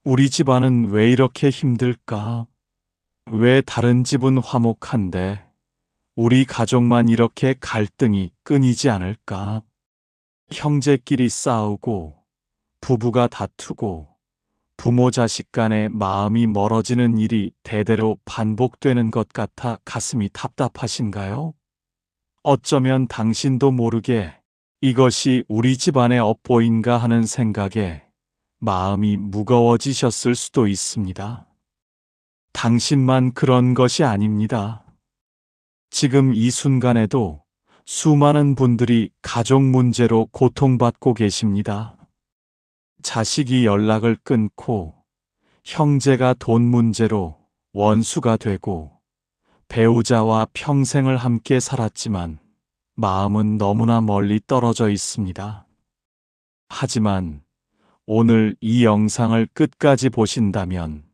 우리 집안은 왜 이렇게 힘들까? 왜 다른 집은 화목한데 우리 가족만 이렇게 갈등이 끊이지 않을까? 형제끼리 싸우고 부부가 다투고 부모 자식 간의 마음이 멀어지는 일이 대대로 반복되는 것 같아 가슴이 답답하신가요? 어쩌면 당신도 모르게 이것이 우리 집안의 업보인가 하는 생각에 마음이 무거워지셨을 수도 있습니다. 당신만 그런 것이 아닙니다. 지금 이 순간에도 수많은 분들이 가족 문제로 고통받고 계십니다. 자식이 연락을 끊고 형제가 돈 문제로 원수가 되고 배우자와 평생을 함께 살았지만 마음은 너무나 멀리 떨어져 있습니다. 하지만 오늘 이 영상을 끝까지 보신다면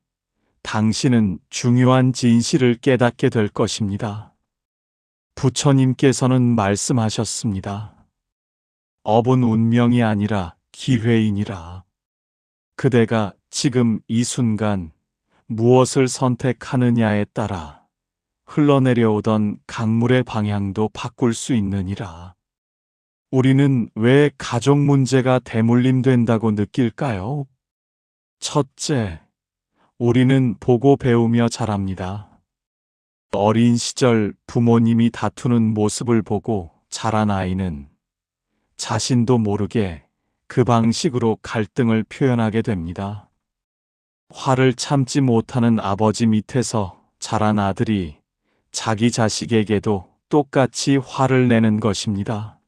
당신은 중요한 진실을 깨닫게 될 것입니다. 부처님께서는 말씀하셨습니다. 업은 운명이 아니라 기회이니라. 그대가 지금 이 순간 무엇을 선택하느냐에 따라 흘러내려오던 강물의 방향도 바꿀 수 있느니라. 우리는 왜 가족 문제가 대물림된다고 느낄까요? 첫째, 우리는 보고 배우며 자랍니다. 어린 시절 부모님이 다투는 모습을 보고 자란 아이는 자신도 모르게 그 방식으로 갈등을 표현하게 됩니다. 화를 참지 못하는 아버지 밑에서 자란 아들이 자기 자식에게도 똑같이 화를 내는 것입니다.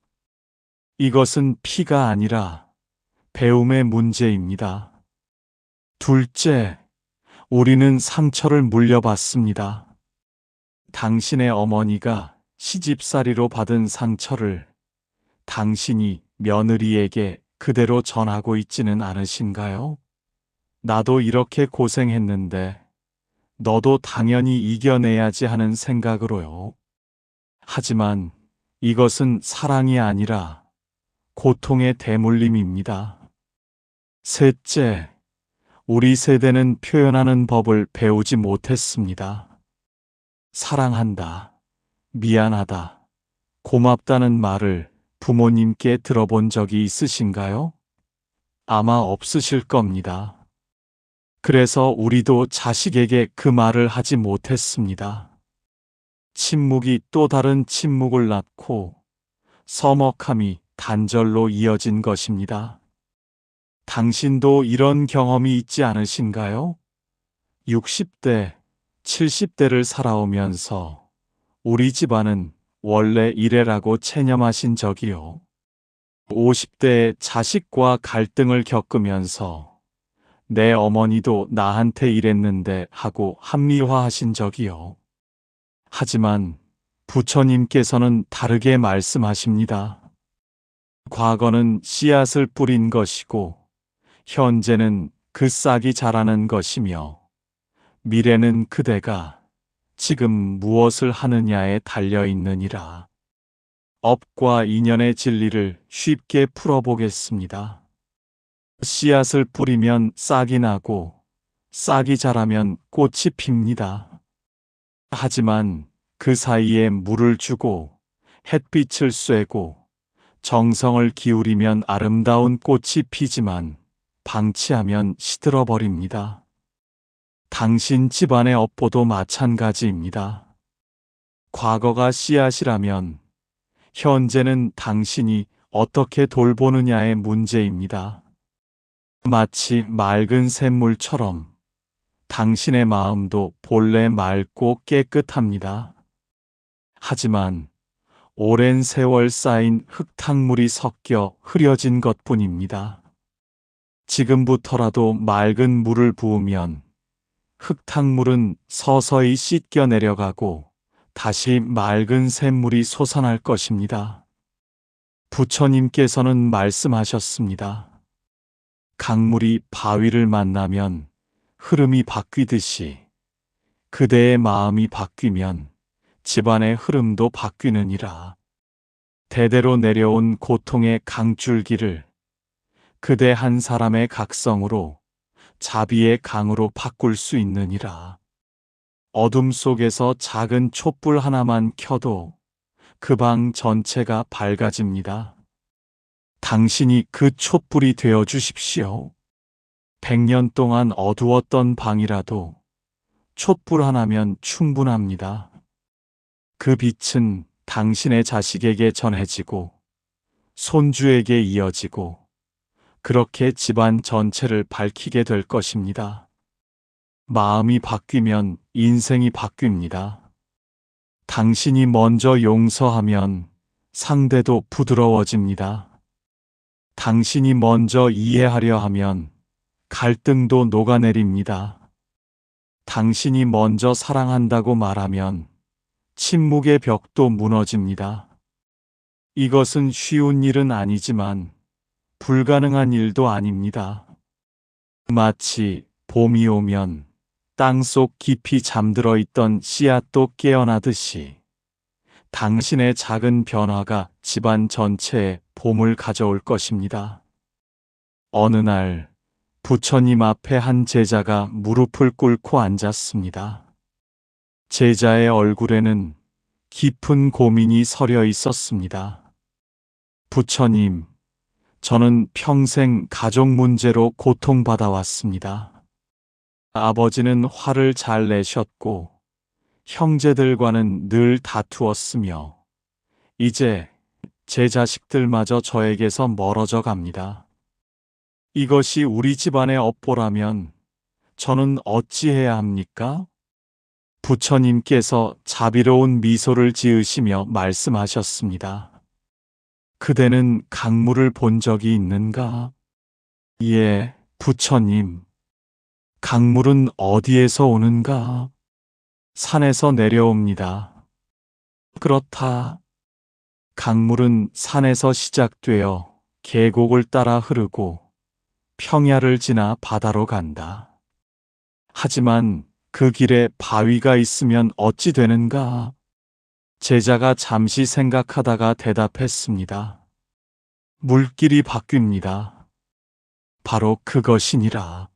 이것은 피가 아니라 배움의 문제입니다. 둘째, 우리는 상처를 물려받습니다. 당신의 어머니가 시집살이로 받은 상처를 당신이 며느리에게 그대로 전하고 있지는 않으신가요? 나도 이렇게 고생했는데 너도 당연히 이겨내야지 하는 생각으로요. 하지만 이것은 사랑이 아니라 고통의 대물림입니다. 셋째, 우리 세대는 표현하는 법을 배우지 못했습니다. 사랑한다, 미안하다, 고맙다는 말을 부모님께 들어본 적이 있으신가요? 아마 없으실 겁니다. 그래서 우리도 자식에게 그 말을 하지 못했습니다. 침묵이 또 다른 침묵을 낳고 서먹함이 단절로 이어진 것입니다. 당신도 이런 경험이 있지 않으신가요? 60대, 70대를 살아오면서 우리 집안은 원래 이래라고 체념하신 적이요. 50대에 자식과 갈등을 겪으면서 내 어머니도 나한테 이랬는데 하고 합리화하신 적이요. 하지만 부처님께서는 다르게 말씀하십니다. 과거는 씨앗을 뿌린 것이고 현재는 그 싹이 자라는 것이며 미래는 그대가 지금 무엇을 하느냐에 달려 있느니라. 업과 인연의 진리를 쉽게 풀어보겠습니다. 씨앗을 뿌리면 싹이 나고 싹이 자라면 꽃이 핍니다. 하지만 그 사이에 물을 주고 햇빛을 쐬고 정성을 기울이면 아름다운 꽃이 피지만 방치하면 시들어버립니다. 당신 집안의 업보도 마찬가지입니다. 과거가 씨앗이라면 현재는 당신이 어떻게 돌보느냐의 문제입니다. 마치 맑은 샘물처럼 당신의 마음도 본래 맑고 깨끗합니다. 하지만 오랜 세월 쌓인 흙탕물이 섞여 흐려진 것뿐입니다. 지금부터라도 맑은 물을 부으면 흙탕물은 서서히 씻겨 내려가고 다시 맑은 샘물이 솟아날 것입니다. 부처님께서는 말씀하셨습니다. 강물이 바위를 만나면 흐름이 바뀌듯이 그대의 마음이 바뀌면 집안의 흐름도 바뀌느니라. 대대로 내려온 고통의 강줄기를 그대 한 사람의 각성으로 자비의 강으로 바꿀 수 있느니라. 어둠 속에서 작은 촛불 하나만 켜도 그 방 전체가 밝아집니다. 당신이 그 촛불이 되어 주십시오. 100년 동안 어두웠던 방이라도 촛불 하나면 충분합니다. 그 빛은 당신의 자식에게 전해지고 손주에게 이어지고 그렇게 집안 전체를 밝히게 될 것입니다. 마음이 바뀌면 인생이 바뀝니다. 당신이 먼저 용서하면 상대도 부드러워집니다. 당신이 먼저 이해하려 하면 갈등도 녹아내립니다. 당신이 먼저 사랑한다고 말하면 침묵의 벽도 무너집니다. 이것은 쉬운 일은 아니지만 불가능한 일도 아닙니다. 마치 봄이 오면 땅속 깊이 잠들어 있던 씨앗도 깨어나듯이 당신의 작은 변화가 집안 전체에 봄을 가져올 것입니다. 어느 날 부처님 앞에 한 제자가 무릎을 꿇고 앉았습니다. 제자의 얼굴에는 깊은 고민이 서려 있었습니다. 부처님, 저는 평생 가족 문제로 고통받아 왔습니다. 아버지는 화를 잘 내셨고 형제들과는 늘 다투었으며 이제 제 자식들마저 저에게서 멀어져 갑니다. 이것이 우리 집안의 업보라면 저는 어찌해야 합니까? 부처님께서 자비로운 미소를 지으시며 말씀하셨습니다. 그대는 강물을 본 적이 있는가? 예, 부처님. 강물은 어디에서 오는가? 산에서 내려옵니다. 그렇다. 강물은 산에서 시작되어 계곡을 따라 흐르고 평야를 지나 바다로 간다. 하지만 그 길에 바위가 있으면 어찌 되는가? 제자가 잠시 생각하다가 대답했습니다. 물길이 바뀝니다. 바로 그것이니라.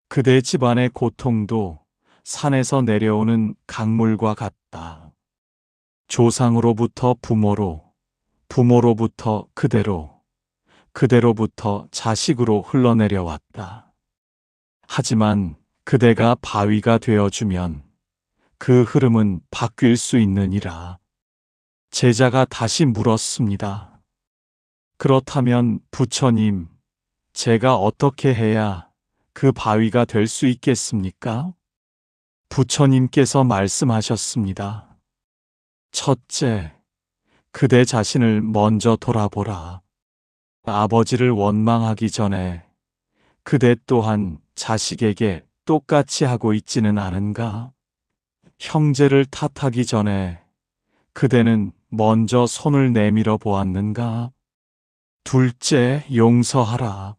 그대 집안의 고통도 산에서 내려오는 강물과 같다. 조상으로부터 부모로, 부모로부터 그대로, 그대로부터 자식으로 흘러내려왔다. 하지만 그대가 바위가 되어주면 그 흐름은 바뀔 수 있느니라. 제자가 다시 물었습니다. 그렇다면 부처님, 제가 어떻게 해야 그 바위가 될 수 있겠습니까? 부처님께서 말씀하셨습니다. 첫째, 그대 자신을 먼저 돌아보라. 아버지를 원망하기 전에 그대 또한 자식에게 똑같이 하고 있지는 않은가? 형제를 탓하기 전에 그대는 먼저 손을 내밀어 보았는가? 둘째, 용서하라.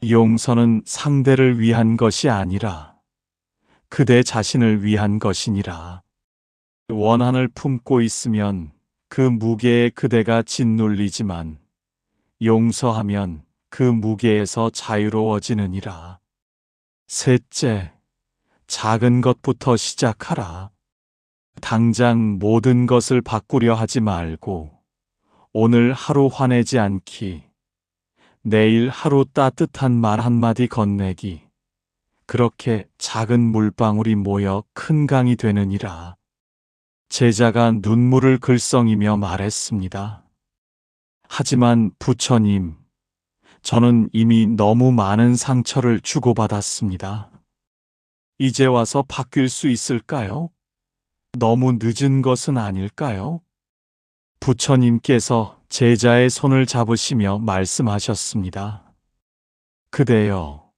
용서는 상대를 위한 것이 아니라 그대 자신을 위한 것이니라. 원한을 품고 있으면 그 무게에 그대가 짓눌리지만 용서하면 그 무게에서 자유로워지느니라. 셋째, 작은 것부터 시작하라. 당장 모든 것을 바꾸려 하지 말고 오늘 하루 화내지 않기, 내일 하루 따뜻한 말 한마디 건네기, 그렇게 작은 물방울이 모여 큰 강이 되느니라. 제자가 눈물을 글썽이며 말했습니다. 하지만 부처님, 저는 이미 너무 많은 상처를 주고받았습니다. 이제 와서 바뀔 수 있을까요? 너무 늦은 것은 아닐까요? 부처님께서 제자의 손을 잡으시며 말씀하셨습니다. 그대여,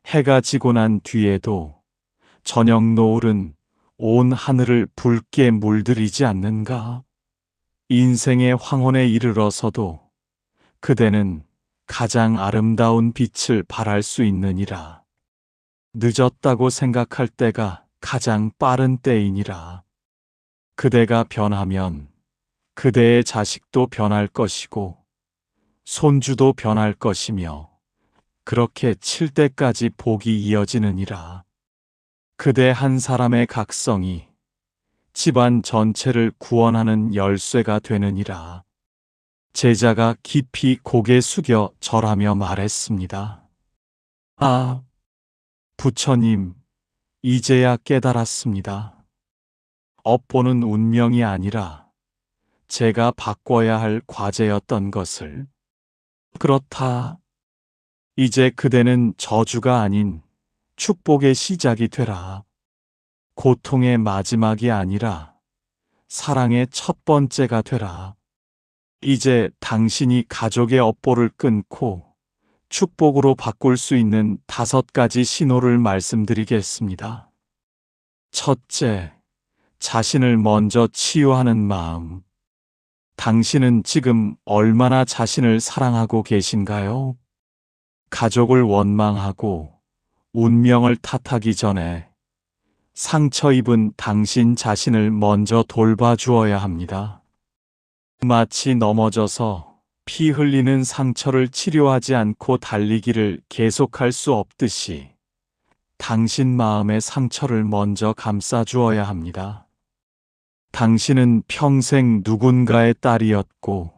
해가 지고 난 뒤에도 저녁 노을은 온 하늘을 붉게 물들이지 않는가? 인생의 황혼에 이르러서도 그대는 가장 아름다운 빛을 발할 수 있느니라. 늦었다고 생각할 때가 가장 빠른 때이니라. 그대가 변하면 그대의 자식도 변할 것이고 손주도 변할 것이며 그렇게 칠 때까지 복이 이어지느니라. 그대 한 사람의 각성이 집안 전체를 구원하는 열쇠가 되느니라. 제자가 깊이 고개 숙여 절하며 말했습니다. 아, 부처님, 이제야 깨달았습니다. 업보는 운명이 아니라 제가 바꿔야 할 과제였던 것을. 그렇다. 이제 그대는 저주가 아닌 축복의 시작이 되라. 고통의 마지막이 아니라 사랑의 첫 번째가 되라. 이제 당신이 가족의 업보를 끊고 축복으로 바꿀 수 있는 5가지 신호를 말씀드리겠습니다. 첫째, 자신을 먼저 치유하는 마음. 당신은 지금 얼마나 자신을 사랑하고 계신가요? 가족을 원망하고 운명을 탓하기 전에 상처 입은 당신 자신을 먼저 돌봐주어야 합니다. 마치 넘어져서 피 흘리는 상처를 치료하지 않고 달리기를 계속할 수 없듯이 당신 마음의 상처를 먼저 감싸주어야 합니다. 당신은 평생 누군가의 딸이었고,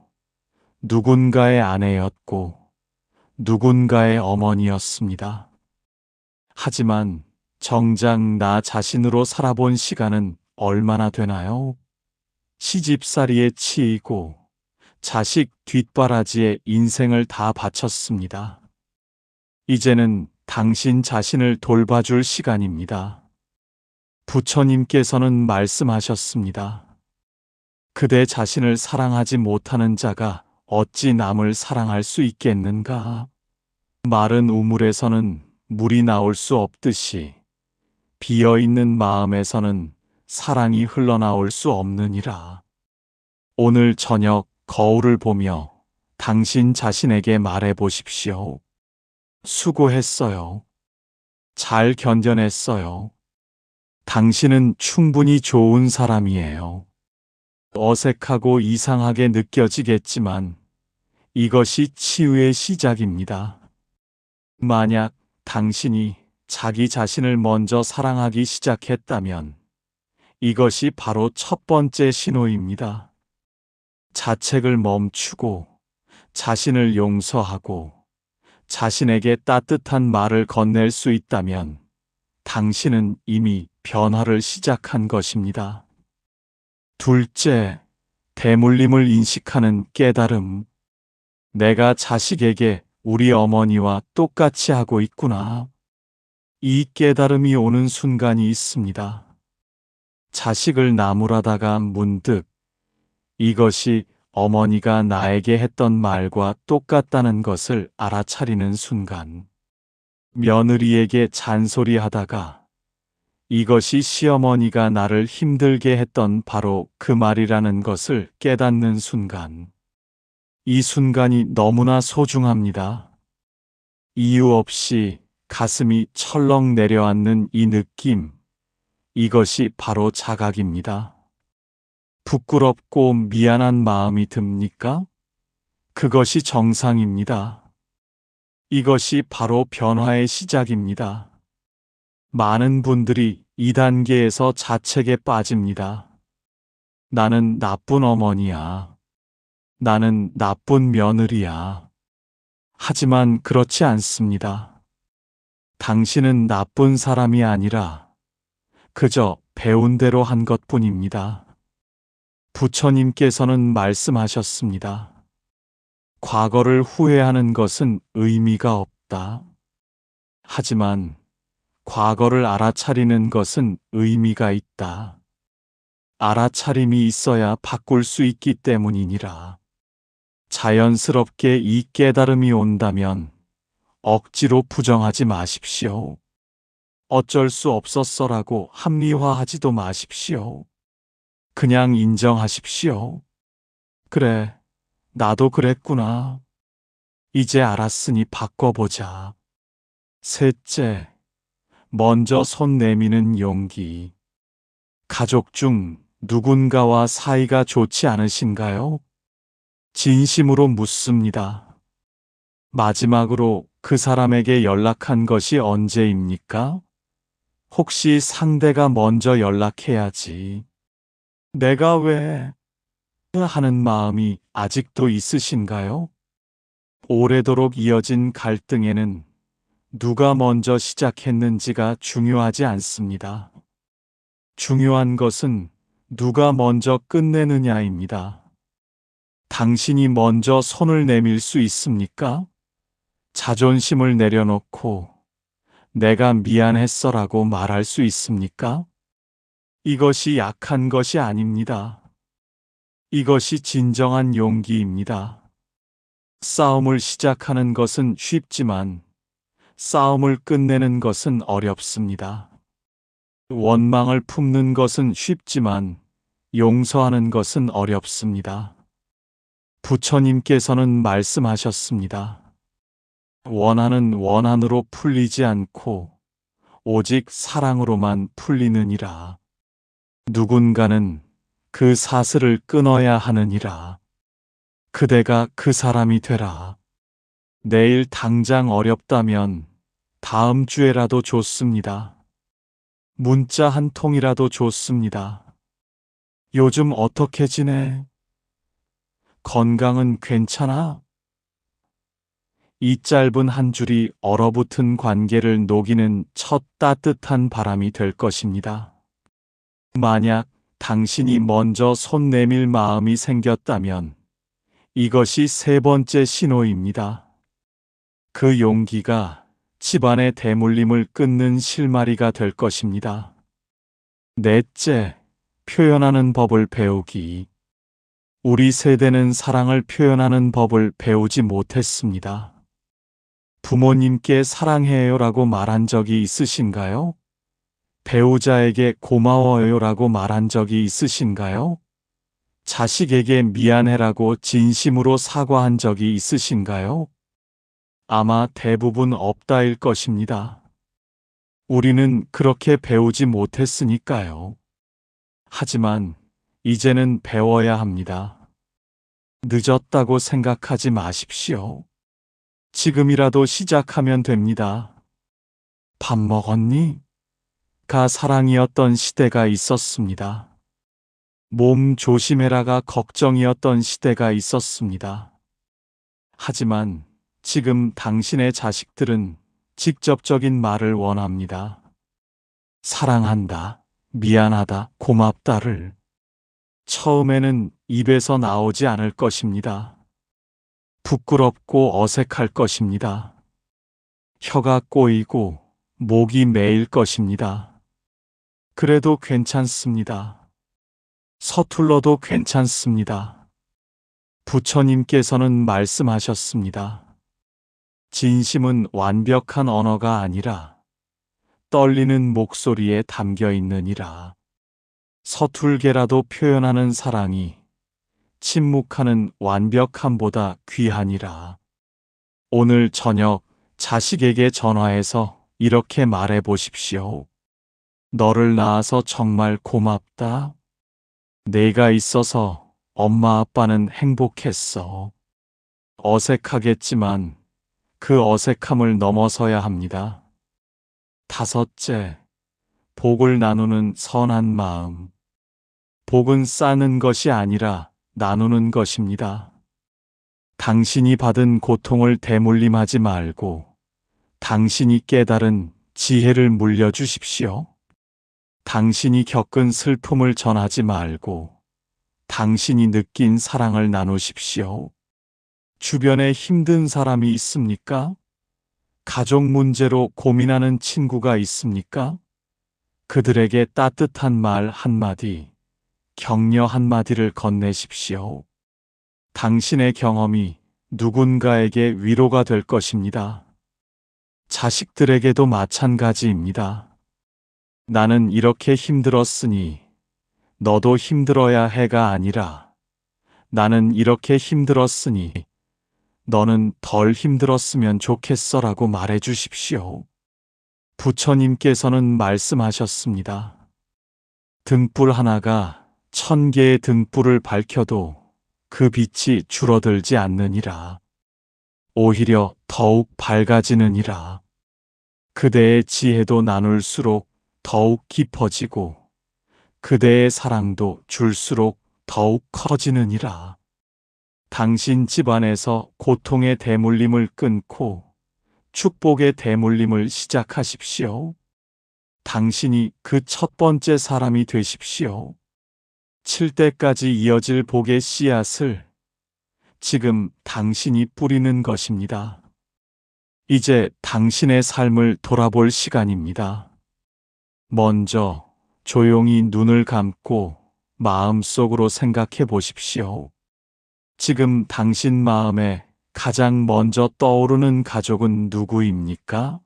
누군가의 아내였고, 누군가의 어머니였습니다. 하지만 정작 나 자신으로 살아본 시간은 얼마나 되나요? 시집살이에 치이고 자식 뒷바라지에 인생을 다 바쳤습니다. 이제는 당신 자신을 돌봐줄 시간입니다. 부처님께서는 말씀하셨습니다. 그대 자신을 사랑하지 못하는 자가 어찌 남을 사랑할 수 있겠는가? 마른 우물에서는 물이 나올 수 없듯이 비어있는 마음에서는 사랑이 흘러나올 수 없느니라. 오늘 저녁 거울을 보며 당신 자신에게 말해 보십시오. 수고했어요. 잘 견뎌냈어요. 당신은 충분히 좋은 사람이에요. 어색하고 이상하게 느껴지겠지만 이것이 치유의 시작입니다. 만약 당신이 자기 자신을 먼저 사랑하기 시작했다면 이것이 바로 첫 번째 신호입니다. 자책을 멈추고 자신을 용서하고 자신에게 따뜻한 말을 건넬 수 있다면 당신은 이미 변화를 시작한 것입니다. 둘째, 대물림을 인식하는 깨달음. 내가 자식에게 우리 어머니와 똑같이 하고 있구나. 이 깨달음이 오는 순간이 있습니다. 자식을 나무라다가 문득 이것이 어머니가 나에게 했던 말과 똑같다는 것을 알아차리는 순간, 며느리에게 잔소리하다가 이것이 시어머니가 나를 힘들게 했던 바로 그 말이라는 것을 깨닫는 순간, 이 순간이 너무나 소중합니다. 이유 없이 가슴이 철렁 내려앉는 이 느낌, 이것이 바로 자각입니다. 부끄럽고 미안한 마음이 듭니까? 그것이 정상입니다. 이것이 바로 변화의 시작입니다. 많은 분들이 이 단계에서 자책에 빠집니다. 나는 나쁜 어머니야. 나는 나쁜 며느리야. 하지만 그렇지 않습니다. 당신은 나쁜 사람이 아니라 그저 배운 대로 한 것뿐입니다. 부처님께서는 말씀하셨습니다. 과거를 후회하는 것은 의미가 없다. 하지만 과거를 알아차리는 것은 의미가 있다. 알아차림이 있어야 바꿀 수 있기 때문이니라. 자연스럽게 이 깨달음이 온다면 억지로 부정하지 마십시오. 어쩔 수 없었어라고 합리화하지도 마십시오. 그냥 인정하십시오. 그래, 나도 그랬구나. 이제 알았으니 바꿔보자. 셋째, 먼저 손 내미는 용기. 가족 중 누군가와 사이가 좋지 않으신가요? 진심으로 묻습니다. 마지막으로 그 사람에게 연락한 것이 언제입니까? 혹시 상대가 먼저 연락해야지. 내가 왜 하는 마음이 아직도 있으신가요? 오래도록 이어진 갈등에는 누가 먼저 시작했는지가 중요하지 않습니다. 중요한 것은 누가 먼저 끝내느냐입니다. 당신이 먼저 손을 내밀 수 있습니까? 자존심을 내려놓고 내가 미안했어라고 말할 수 있습니까? 이것이 약한 것이 아닙니다. 이것이 진정한 용기입니다. 싸움을 시작하는 것은 쉽지만 싸움을 끝내는 것은 어렵습니다. 원망을 품는 것은 쉽지만 용서하는 것은 어렵습니다. 부처님께서는 말씀하셨습니다. 원한은 원한으로 풀리지 않고 오직 사랑으로만 풀리느니라. 누군가는 그 사슬을 끊어야 하느니라. 그대가 그 사람이 되라. 내일 당장 어렵다면 다음 주에라도 좋습니다. 문자 한 통이라도 좋습니다. 요즘 어떻게 지내? 건강은 괜찮아? 이 짧은 한 줄이 얼어붙은 관계를 녹이는 첫 따뜻한 바람이 될 것입니다. 만약 당신이 먼저 손 내밀 마음이 생겼다면 이것이 세 번째 신호입니다. 그 용기가 집안의 대물림을 끊는 실마리가 될 것입니다. 넷째, 표현하는 법을 배우기. 우리 세대는 사랑을 표현하는 법을 배우지 못했습니다. 부모님께 사랑해요라고 말한 적이 있으신가요? 배우자에게 고마워요라고 말한 적이 있으신가요? 자식에게 미안해라고 진심으로 사과한 적이 있으신가요? 아마 대부분 없다일 것입니다. 우리는 그렇게 배우지 못했으니까요. 하지만 이제는 배워야 합니다. 늦었다고 생각하지 마십시오. 지금이라도 시작하면 됩니다. 밥 먹었니? 가 사랑이었던 시대가 있었습니다. 몸 조심해라가 걱정이었던 시대가 있었습니다. 하지만 지금 당신의 자식들은 직접적인 말을 원합니다. 사랑한다, 미안하다, 고맙다를. 처음에는 입에서 나오지 않을 것입니다. 부끄럽고 어색할 것입니다. 혀가 꼬이고 목이 메일 것입니다. 그래도 괜찮습니다. 서툴러도 괜찮습니다. 부처님께서는 말씀하셨습니다. 진심은 완벽한 언어가 아니라 떨리는 목소리에 담겨 있느니라. 서툴게라도 표현하는 사랑이 침묵하는 완벽함보다 귀하니라. 오늘 저녁 자식에게 전화해서 이렇게 말해 보십시오. 너를 낳아서 정말 고맙다. 내가 있어서 엄마 아빠는 행복했어. 어색하겠지만 그 어색함을 넘어서야 합니다. 다섯째, 복을 나누는 선한 마음. 복은 쌓는 것이 아니라 나누는 것입니다. 당신이 받은 고통을 대물림하지 말고 당신이 깨달은 지혜를 물려주십시오. 당신이 겪은 슬픔을 전하지 말고 당신이 느낀 사랑을 나누십시오. 주변에 힘든 사람이 있습니까? 가족 문제로 고민하는 친구가 있습니까? 그들에게 따뜻한 말 한마디, 격려 한마디를 건네십시오. 당신의 경험이 누군가에게 위로가 될 것입니다. 자식들에게도 마찬가지입니다. 나는 이렇게 힘들었으니 너도 힘들어야 해가 아니라 나는 이렇게 힘들었으니 너는 덜 힘들었으면 좋겠어라고 말해 주십시오. 부처님께서는 말씀하셨습니다. 등불 하나가 1000개의 등불을 밝혀도 그 빛이 줄어들지 않느니라. 오히려 더욱 밝아지느니라. 그대의 지혜도 나눌수록 더욱 깊어지고 그대의 사랑도 줄수록 더욱 커지느니라. 당신 집안에서 고통의 대물림을 끊고 축복의 대물림을 시작하십시오. 당신이 그 첫 번째 사람이 되십시오. 7대까지 이어질 복의 씨앗을 지금 당신이 뿌리는 것입니다. 이제 당신의 삶을 돌아볼 시간입니다. 먼저 조용히 눈을 감고 마음속으로 생각해 보십시오. 지금 당신 마음에 가장 먼저 떠오르는 가족은 누구입니까?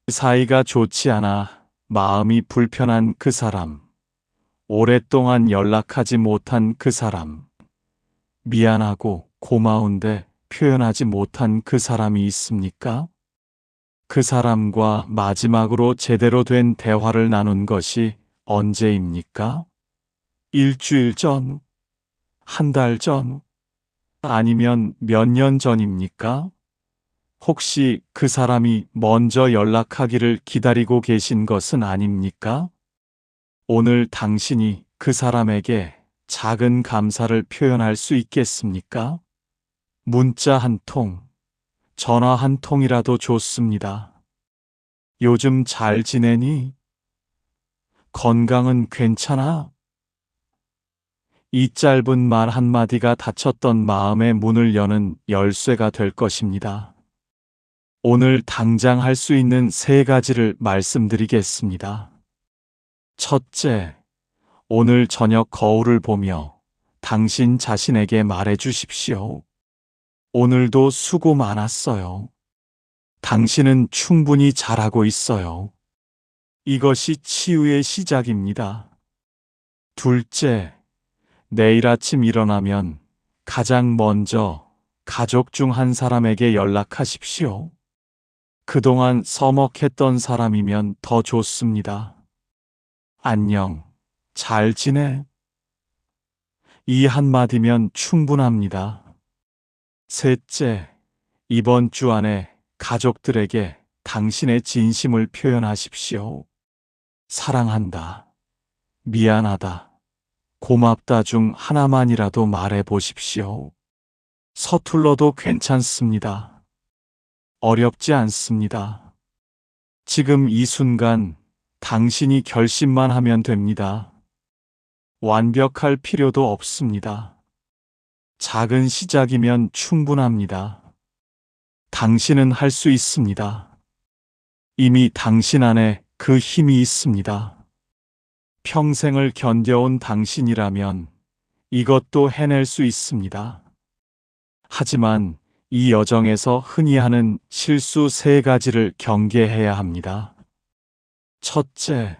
사이가 좋지 않아 마음이 불편한 그 사람, 오랫동안 연락하지 못한 그 사람, 미안하고 고마운데 표현하지 못한 그 사람이 있습니까? 그 사람과 마지막으로 제대로 된 대화를 나눈 것이 언제입니까? 일주일 전? 한 달 전? 아니면 몇 년 전입니까? 혹시 그 사람이 먼저 연락하기를 기다리고 계신 것은 아닙니까? 오늘 당신이 그 사람에게 작은 감사를 표현할 수 있겠습니까? 문자 한 통, 전화 한 통이라도 좋습니다. 요즘 잘 지내니? 건강은 괜찮아? 이 짧은 말 한마디가 닫혔던 마음의 문을 여는 열쇠가 될 것입니다. 오늘 당장 할 수 있는 3가지를 말씀드리겠습니다. 첫째, 오늘 저녁 거울을 보며 당신 자신에게 말해 주십시오. 오늘도 수고 많았어요. 당신은 충분히 잘하고 있어요. 이것이 치유의 시작입니다. 둘째, 내일 아침 일어나면 가장 먼저 가족 중 한 사람에게 연락하십시오. 그동안 서먹했던 사람이면 더 좋습니다. 안녕, 잘 지내? 이 한마디면 충분합니다. 셋째, 이번 주 안에 가족들에게 당신의 진심을 표현하십시오. 사랑한다, 미안하다, 고맙다 중 하나만이라도 말해 보십시오. 서툴러도 괜찮습니다. 어렵지 않습니다. 지금 이 순간 당신이 결심만 하면 됩니다. 완벽할 필요도 없습니다. 작은 시작이면 충분합니다. 당신은 할 수 있습니다. 이미 당신 안에 그 힘이 있습니다. 평생을 견뎌온 당신이라면 이것도 해낼 수 있습니다. 하지만 이 여정에서 흔히 하는 실수 3가지를 경계해야 합니다. 첫째,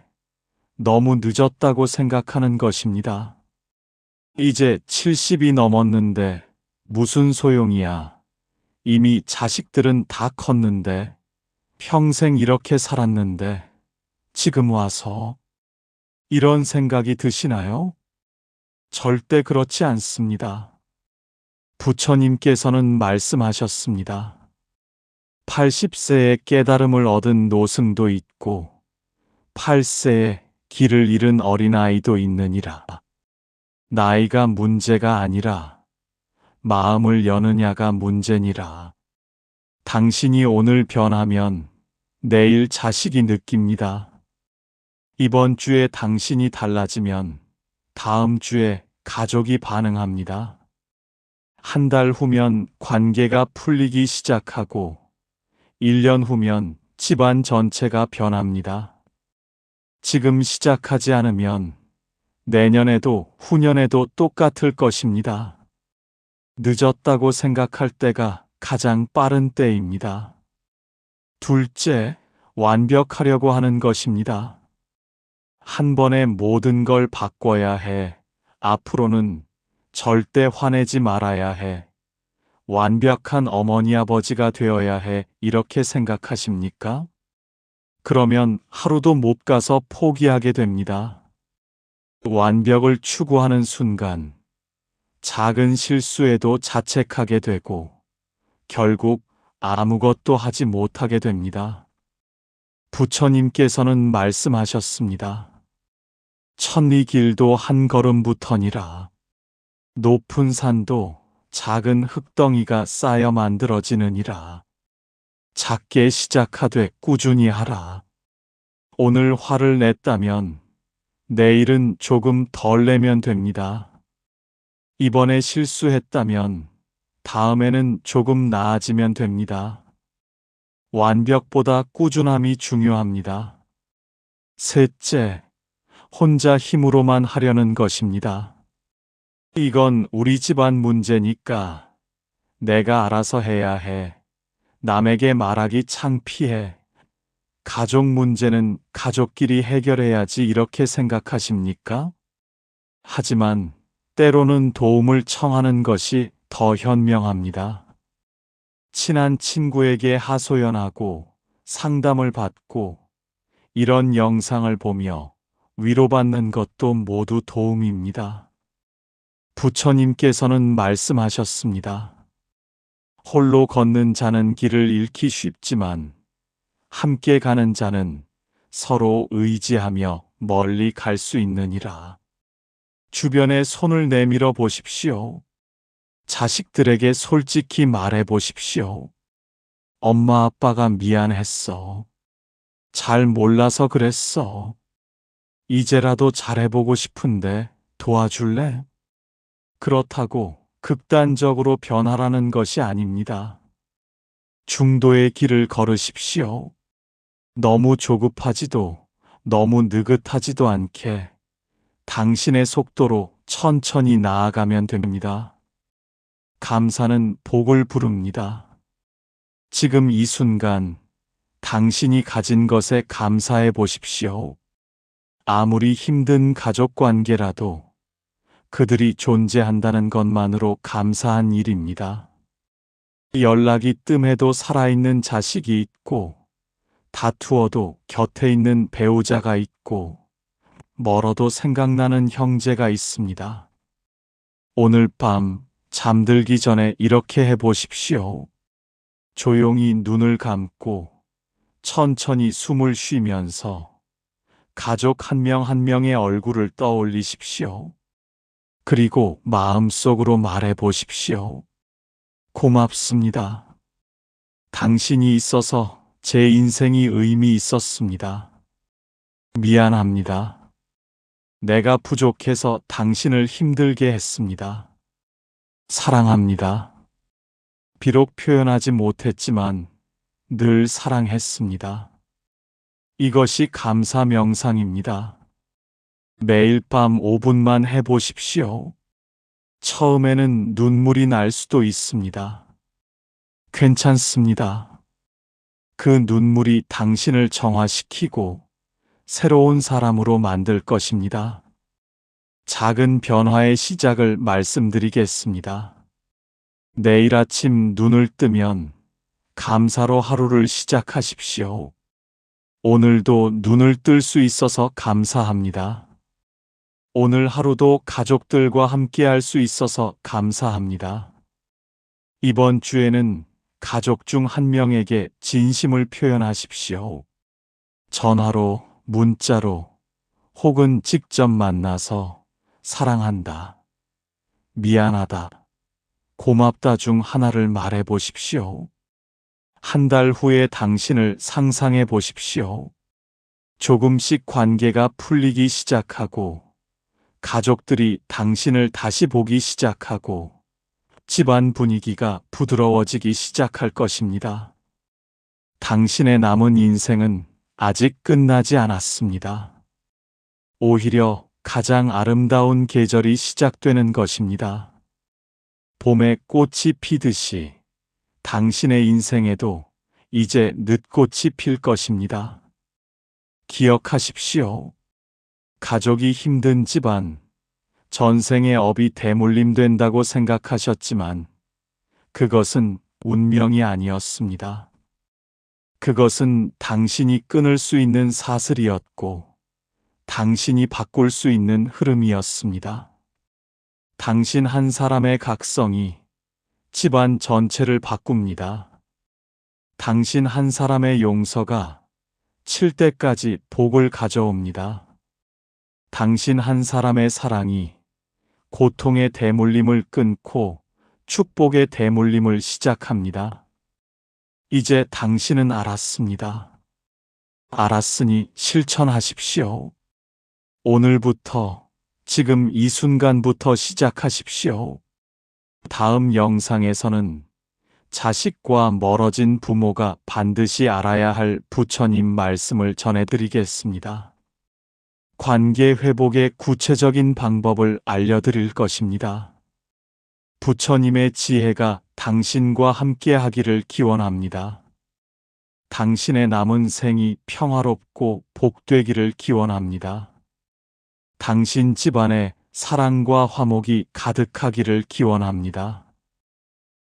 너무 늦었다고 생각하는 것입니다. 이제 70이 넘었는데 무슨 소용이야. 이미 자식들은 다 컸는데, 평생 이렇게 살았는데, 지금 와서 이런 생각이 드시나요? 절대 그렇지 않습니다. 부처님께서는 말씀하셨습니다. 80세에 깨달음을 얻은 노승도 있고 8세에 길을 잃은 어린아이도 있느니라. 나이가 문제가 아니라 마음을 여느냐가 문제니라. 당신이 오늘 변하면 내일 자식이 느낍니다. 이번 주에 당신이 달라지면 다음 주에 가족이 반응합니다. 한 달 후면 관계가 풀리기 시작하고 1년 후면 집안 전체가 변합니다. 지금 시작하지 않으면 내년에도 후년에도 똑같을 것입니다. 늦었다고 생각할 때가 가장 빠른 때입니다. 둘째, 완벽하려고 하는 것입니다. 한 번에 모든 걸 바꿔야 해. 앞으로는 절대 화내지 말아야 해. 완벽한 어머니 아버지가 되어야 해. 이렇게 생각하십니까? 그러면 하루도 못 가서 포기하게 됩니다. 완벽을 추구하는 순간 작은 실수에도 자책하게 되고 결국 아무것도 하지 못하게 됩니다. 부처님께서는 말씀하셨습니다. 천리 길도 한 걸음부터니라. 높은 산도 작은 흙덩이가 쌓여 만들어지느니라. 작게 시작하되 꾸준히 하라. 오늘 화를 냈다면 내일은 조금 덜 내면 됩니다. 이번에 실수했다면 다음에는 조금 나아지면 됩니다. 완벽보다 꾸준함이 중요합니다. 셋째, 혼자 힘으로만 하려는 것입니다. 이건 우리 집안 문제니까 내가 알아서 해야 해. 남에게 말하기 창피해. 가족 문제는 가족끼리 해결해야지 이렇게 생각하십니까? 하지만 때로는 도움을 청하는 것이 더 현명합니다. 친한 친구에게 하소연하고 상담을 받고 이런 영상을 보며 위로받는 것도 모두 도움입니다. 부처님께서는 말씀하셨습니다. 홀로 걷는 자는 길을 잃기 쉽지만 함께 가는 자는 서로 의지하며 멀리 갈 수 있느니라. 주변에 손을 내밀어 보십시오. 자식들에게 솔직히 말해 보십시오. 엄마 아빠가 미안했어. 잘 몰라서 그랬어. 이제라도 잘해보고 싶은데 도와줄래? 그렇다고 극단적으로 변하라는 것이 아닙니다. 중도의 길을 걸으십시오. 너무 조급하지도 너무 느긋하지도 않게 당신의 속도로 천천히 나아가면 됩니다. 감사는 복을 부릅니다. 지금 이 순간 당신이 가진 것에 감사해 보십시오. 아무리 힘든 가족 관계라도 그들이 존재한다는 것만으로 감사한 일입니다. 연락이 뜸해도 살아있는 자식이 있고, 다투어도 곁에 있는 배우자가 있고, 멀어도 생각나는 형제가 있습니다. 오늘 밤 잠들기 전에 이렇게 해보십시오. 조용히 눈을 감고 천천히 숨을 쉬면서 가족 한 명 한 명의 얼굴을 떠올리십시오. 그리고 마음속으로 말해 보십시오. 고맙습니다. 당신이 있어서 제 인생이 의미 있었습니다. 미안합니다. 내가 부족해서 당신을 힘들게 했습니다. 사랑합니다. 비록 표현하지 못했지만 늘 사랑했습니다. 이것이 감사 명상입니다. 매일 밤 5분만 해보십시오. 처음에는 눈물이 날 수도 있습니다. 괜찮습니다. 그 눈물이 당신을 정화시키고 새로운 사람으로 만들 것입니다. 작은 변화의 시작을 말씀드리겠습니다. 내일 아침 눈을 뜨면 감사로 하루를 시작하십시오. 오늘도 눈을 뜰 수 있어서 감사합니다. 오늘 하루도 가족들과 함께 할 수 있어서 감사합니다. 이번 주에는 가족 중 한 명에게 진심을 표현하십시오. 전화로, 문자로, 혹은 직접 만나서 사랑한다, 미안하다, 고맙다 중 하나를 말해 보십시오. 한 달 후에 당신을 상상해 보십시오. 조금씩 관계가 풀리기 시작하고 가족들이 당신을 다시 보기 시작하고 집안 분위기가 부드러워지기 시작할 것입니다. 당신의 남은 인생은 아직 끝나지 않았습니다. 오히려 가장 아름다운 계절이 시작되는 것입니다. 봄에 꽃이 피듯이 당신의 인생에도 이제 늦꽃이 필 것입니다. 기억하십시오. 가족이 힘든 집안, 전생의 업이 대물림된다고 생각하셨지만 그것은 운명이 아니었습니다. 그것은 당신이 끊을 수 있는 사슬이었고 당신이 바꿀 수 있는 흐름이었습니다. 당신 한 사람의 각성이 집안 전체를 바꿉니다. 당신 한 사람의 용서가 칠 때까지 복을 가져옵니다. 당신 한 사람의 사랑이 고통의 대물림을 끊고 축복의 대물림을 시작합니다. 이제 당신은 알았습니다. 알았으니 실천하십시오. 오늘부터, 지금 이 순간부터 시작하십시오. 다음 영상에서는 자식과 멀어진 부모가 반드시 알아야 할 부처님 말씀을 전해드리겠습니다. 관계 회복의 구체적인 방법을 알려드릴 것입니다. 부처님의 지혜가 당신과 함께 하기를 기원합니다. 당신의 남은 생이 평화롭고 복되기를 기원합니다. 당신 집안에 사랑과 화목이 가득하기를 기원합니다.